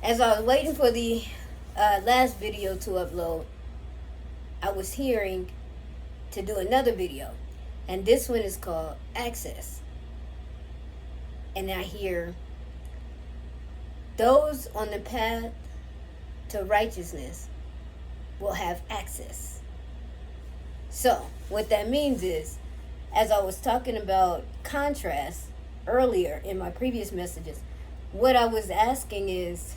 As I was waiting for the last video to upload, I was hearing to do another video, and this one is called Access. And I hear those on the path to righteousness will have access. So, what that means is, as I was talking about contrast earlier in my previous messages, what I was asking is,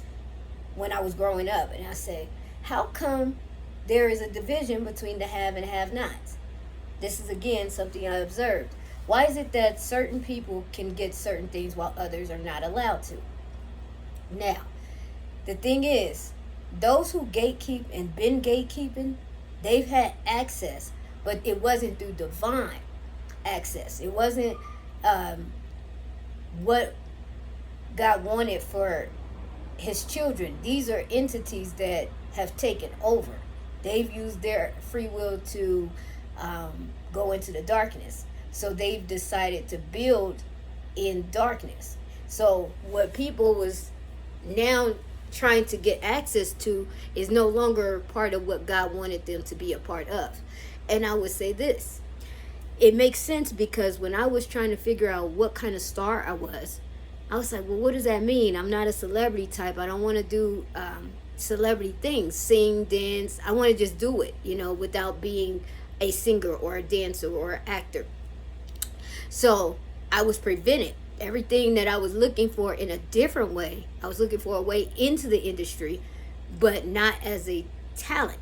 when I was growing up, and I say, how come there is a division between the have and have nots? This is again something I observed. Why is it that certain people can get certain things while others are not allowed to? Now, the thing is, those who gatekeep and been gatekeeping, they've had access, but it wasn't through divine access. It wasn't what God wanted for his children. These are entities that have taken over. They've used their free will to go into the darkness. So they've decided to build in darkness. So what people was now trying to get access to is no longer part of what God wanted them to be a part of. And I would say this, it makes sense, because when I was trying to figure out what kind of star I was like, well, what does that mean? I'm not a celebrity type. I don't want to do celebrity things, sing, dance. I want to just do it, without being a singer or a dancer or an actor. So I was prevented. Everything that I was looking for in a different way, I was looking for a way into the industry, but not as a talent.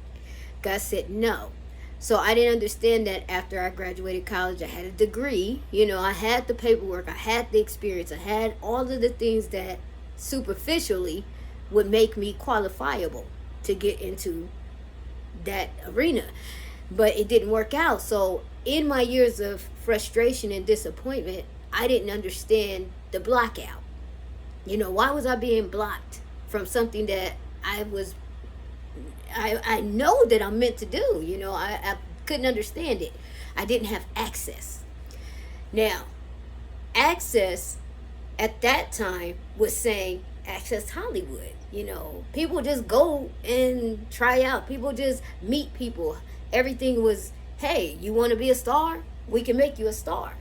God said no. So I didn't understand that after I graduated college. I had a degree, I had the paperwork, I had the experience, I had all of the things that superficially would make me qualifiable to get into that arena. But it didn't work out. So in my years of frustration and disappointment, I didn't understand the blockout. Why was I being blocked from something that I know that I'm meant to do? I couldn't understand it. I didn't have access. Now, access at that time was saying Access Hollywood. People just go and try out. People just meet people. Everything was, hey, you want to be a star? We can make you a star.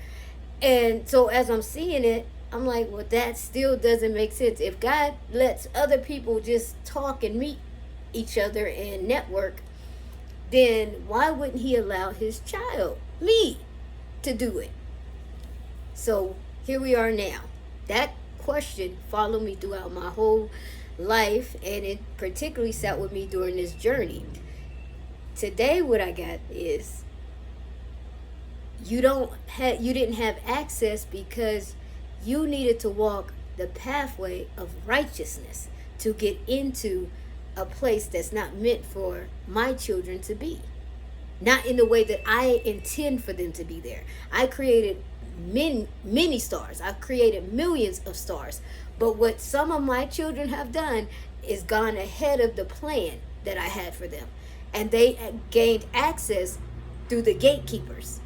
And so as I'm seeing it, I'm like, well, that still doesn't make sense. If God lets other people just talk and meet each other and network, then why wouldn't he allow his child, me, to do it? So here we are now. That question followed me throughout my whole life, and it particularly sat with me during this journey. Today what I got is, you didn't have access because you needed to walk the pathway of righteousness to get into a place that's not meant for my children to be. Not in the way that I intend for them to be there. I created many stars. I've created millions of stars. But what some of my children have done is gone ahead of the plan that I had for them. And they gained access through the gatekeepers.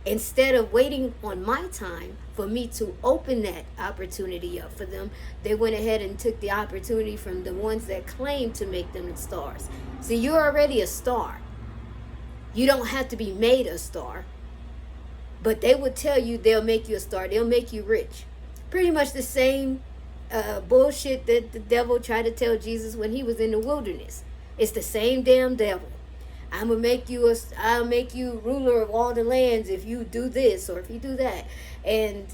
Instead of waiting on my time for me to open that opportunity up for them, they went ahead and took the opportunity from the ones that claimed to make them stars. See, you're already a star. You don't have to be made a star. But they would tell you they'll make you a star. They'll make you rich. Pretty much the same bullshit that the devil tried to tell Jesus when he was in the wilderness. It's the same damn devil. I'll make you ruler of all the lands if you do this or if you do that. And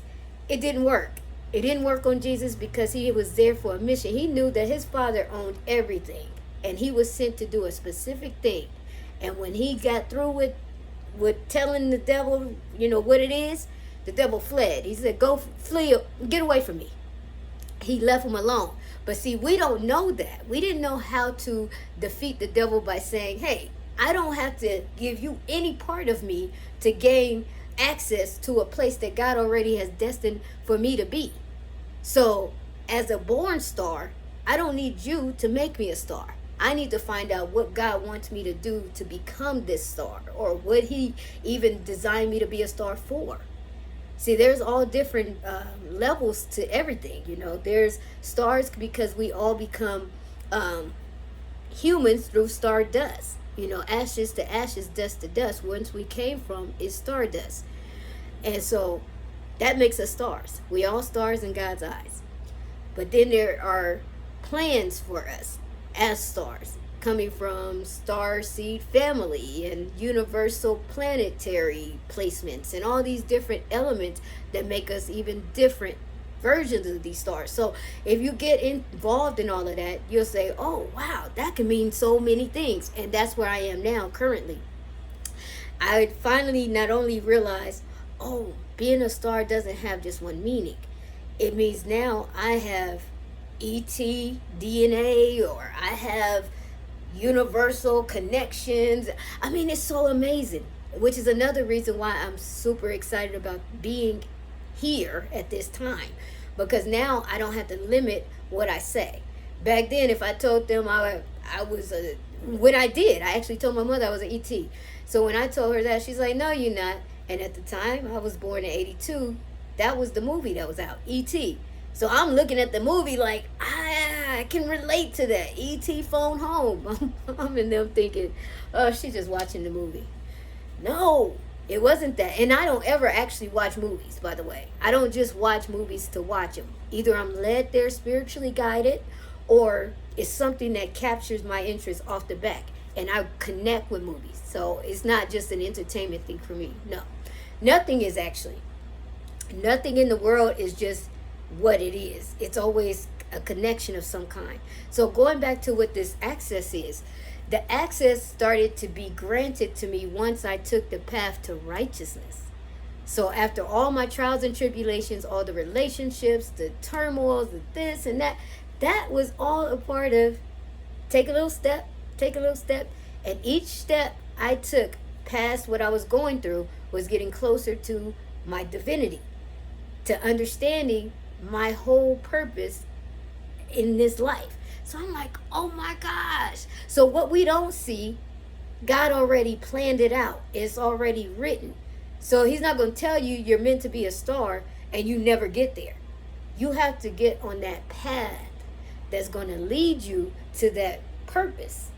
it didn't work. It didn't work on Jesus because he was there for a mission. He knew that his Father owned everything, and he was sent to do a specific thing. And when he got through with telling the devil, what it is, the devil fled. He said, go flee, get away from me. He left him alone. But see, we don't know that. We didn't know how to defeat the devil by saying, hey, I don't have to give you any part of me to gain access to a place that God already has destined for me to be. So as a born star, I don't need you to make me a star. I need to find out what God wants me to do to become this star, or what he even designed me to be a star for. See, there's all different levels to everything. You know, there's stars because we all become um, humans through stardust. You know, ashes to ashes, dust to dust. Whence we came from is stardust. And so that makes us stars. We all stars in God's eyes. But then there are plans for us as stars, coming from star seed family and universal planetary placements and all these different elements that make us even different versions of these stars. So if you get involved in all of that, you'll say, oh wow, that can mean so many things. And that's where I am now currently. I finally not only realized, oh, being a star doesn't have just one meaning. It means now I have ET DNA, or I have universal connections. I mean, it's so amazing, which is another reason why I'm super excited about being here at this time, because now I don't have to limit what I say. Back then, if I told them I was a, when I did, I actually told my mother I was an ET. So when I told her that, she's like, no, you're not. And at the time, I was born in 82. That was the movie that was out, E.T. So I'm looking at the movie like, I can relate to that. E.T. phone home. I'm in them thinking, oh, she's just watching the movie. No, it wasn't that. And I don't ever actually watch movies, by the way. I don't just watch movies to watch them. Either I'm led there, spiritually guided, or it's something that captures my interest off the back. And I connect with movies. So it's not just an entertainment thing for me. No. Nothing is actually. Nothing in the world is just what it is. It's always a connection of some kind. So going back to what this access is, the access started to be granted to me once I took the path to righteousness. So after all my trials and tribulations, all the relationships, the turmoils, the this and that, that was all a part of take a little step, and each step I took past what I was going through was getting closer to my divinity, to understanding my whole purpose in this life. So I'm like, oh my gosh. So what we don't see, God already planned it out. It's already written. So he's not going to tell you you're meant to be a star and you never get there. You have to get on that path that's going to lead you to that purpose.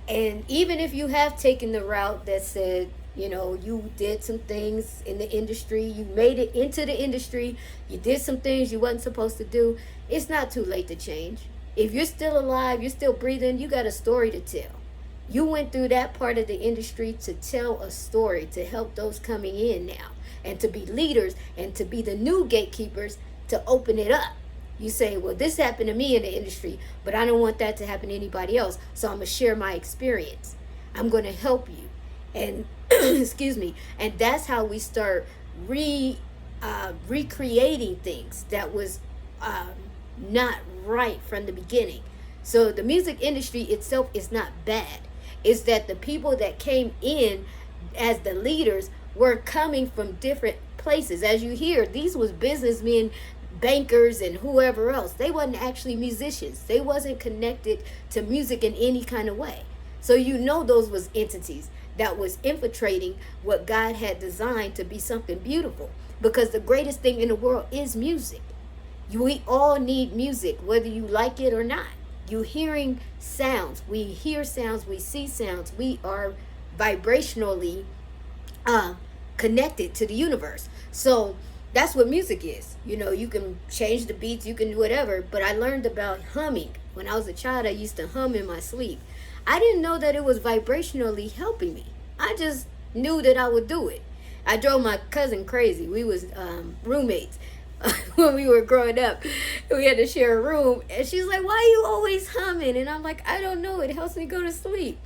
And even if you have taken the route that said, you know, you did some things in the industry, you made it into the industry, you did some things you wasn't supposed to do, it's not too late to change. If you're still alive, you're still breathing, you got a story to tell. You went through that part of the industry to tell a story, to help those coming in now, and to be leaders, and to be the new gatekeepers to open it up. You say, well, this happened to me in the industry, but I don't want that to happen to anybody else, so I'm going to share my experience. I'm going to help you. And excuse me, and that's how we start recreating things that was not right from the beginning. So the music industry itself is not bad. It's that the people that came in as the leaders were coming from different places. As you hear, these was businessmen, bankers, and whoever else. They wasn't actually musicians. They wasn't connected to music in any kind of way. So you know those was entities that was infiltrating what God had designed to be something beautiful. Because the greatest thing in the world is music. We all need music, whether you like it or not. You hearing sounds. We hear sounds. We see sounds. We are vibrationally connected to the universe. So that's what music is. You know, you can change the beats, you can do whatever. But I learned about humming. When I was a child, I used to hum in my sleep. I didn't know that it was vibrationally helping me. I just knew that I would do it. I drove my cousin crazy. We was roommates when we were growing up. We had to share a room. And she's like, why are you always humming? And I'm like, I don't know. It helps me go to sleep.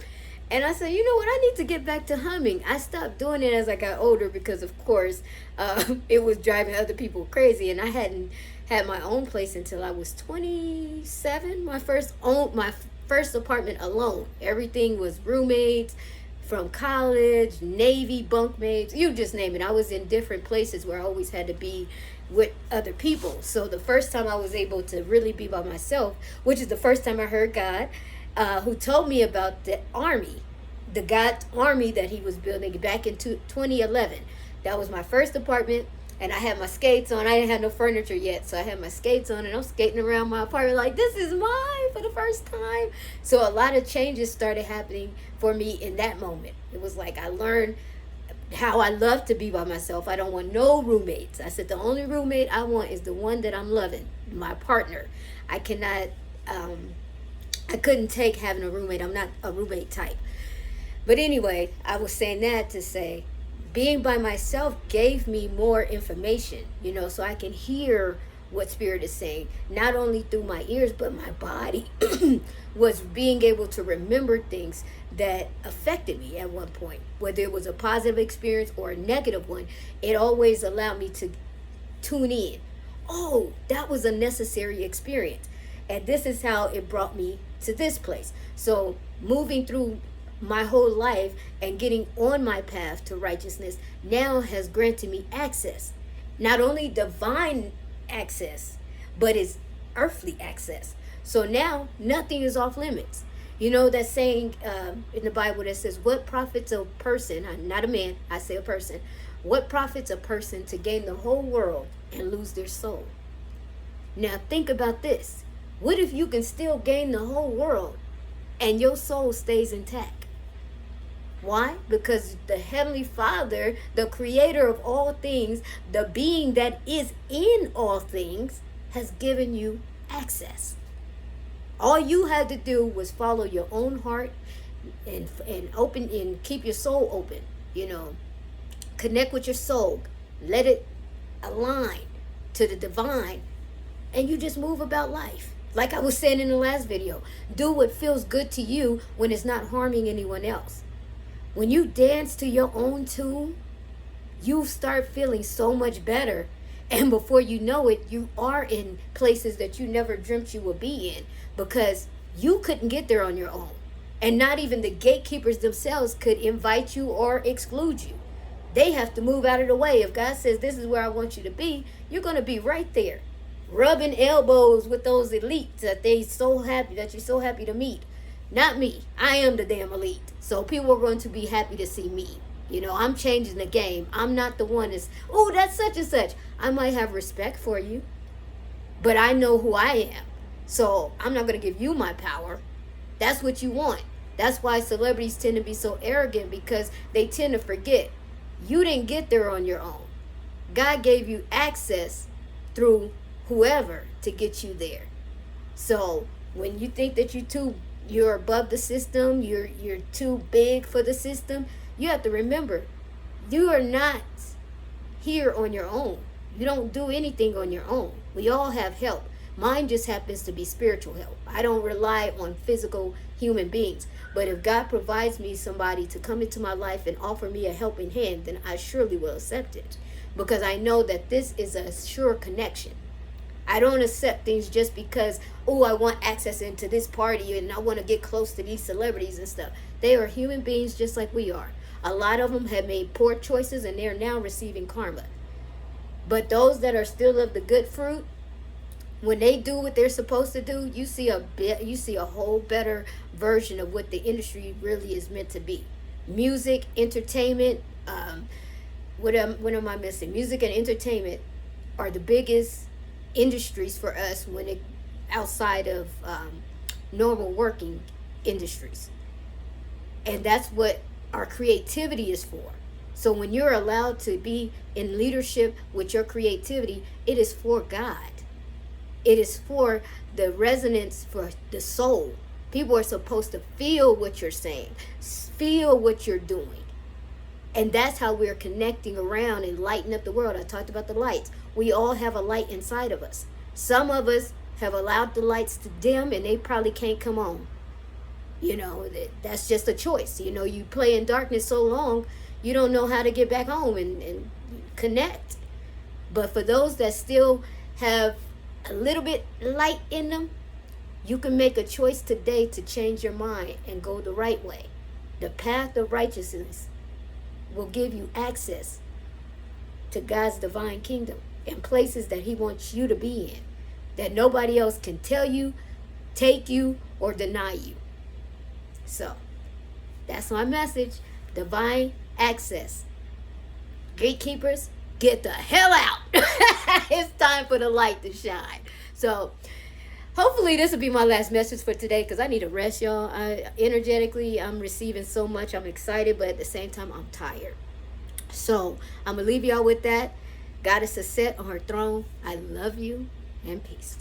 And I said, you know what? I need to get back to humming. I stopped doing it as I got older because, of course, it was driving other people crazy. And I hadn't had my own place until I was 27. My first apartment alone. Everything was roommates from college, Navy bunkmates, you just name it. I was in different places where I always had to be with other people. So the first time I was able to really be by myself, which is the first time I heard God, who told me about the army, the God army that he was building back in 2011. That was my first apartment. And I had my skates on. I didn't have no furniture yet, so I had my skates on, and I'm skating around my apartment like, this is mine for the first time. So a lot of changes started happening for me in that moment. It was like I learned how I love to be by myself. I don't want no roommates. I said the only roommate I want is the one that I'm loving, my partner. I cannot, I couldn't take having a roommate. I'm not a roommate type. But anyway, I was saying that to say, being by myself gave me more information, so I can hear what Spirit is saying, not only through my ears, but my body was being able to remember things that affected me at one point, whether it was a positive experience or a negative one. It always allowed me to tune in. Oh, that was a necessary experience. And this is how it brought me to this place. So moving through my whole life and getting on my path to righteousness now has granted me access, not only divine access, but it's earthly access. So now nothing is off limits. That saying in the Bible that says, what profits a person, not a man, I say a person, what profits a person to gain the whole world and lose their soul? Now think about this. What if you can still gain the whole world and your soul stays intact? Why? Because the Heavenly Father, the creator of all things, the being that is in all things, has given you access. All you had to do was follow your own heart and open and keep your soul open. Connect with your soul. Let it align to the divine, and you just move about life. Like I was saying in the last video, do what feels good to you when it's not harming anyone else. When you dance to your own tune, you start feeling so much better. And before you know it, you are in places that you never dreamt you would be in, because you couldn't get there on your own. And not even the gatekeepers themselves could invite you or exclude you. They have to move out of the way. If God says, this is where I want you to be, you're going to be right there, rubbing elbows with those elites that you're so happy to meet. Not me. I am the damn elite. So people are going to be happy to see me. I'm changing the game. I'm not the one that's, oh, that's such and such. I might have respect for you, but I know who I am. So I'm not going to give you my power. That's what you want. That's why celebrities tend to be so arrogant, because they tend to forget you didn't get there on your own. God gave you access through whoever to get you there. So when you think that you're above the system, you're too big for the system, you have to remember, you are not here on your own. You don't do anything on your own. We all have help. Mine just happens to be spiritual help. I don't rely on physical human beings. But if God provides me somebody to come into my life and offer me a helping hand, then I surely will accept it, because I know that this is a sure connection. I don't accept things just because, oh, I want access into this party and I want to get close to these celebrities and stuff. They are human beings just like we are. A lot of them have made poor choices and they're now receiving karma. But those that are still of the good fruit, when they do what they're supposed to do, you see a whole better version of what the industry really is meant to be. Music, entertainment, what am I missing? Music and entertainment are the biggest industries for us when it outside of normal working industries. And that's what our creativity is for. So when you're allowed to be in leadership with your creativity, it is for God. It is for the resonance for the soul. People are supposed to feel what you're saying, feel what you're doing. And that's how we're connecting around and lighting up the world. I talked about the lights. We all have a light inside of us. Some of us have allowed the lights to dim and they probably can't come on. That's just a choice. You play in darkness so long, you don't know how to get back home and connect. But for those that still have a little bit light in them, you can make a choice today to change your mind and go the right way. The path of righteousness will give you access to God's divine kingdom and places that he wants you to be in, that nobody else can tell you, take you, or deny you. So that's my message. Divine access. Gatekeepers, get the hell out. It's time for the light to shine. So hopefully this will be my last message for today, because I need a rest, y'all. Energetically, I'm receiving so much. I'm excited, but at the same time, I'm tired. So I'm going to leave y'all with that. Goddess is set on her throne. I love you, and peace.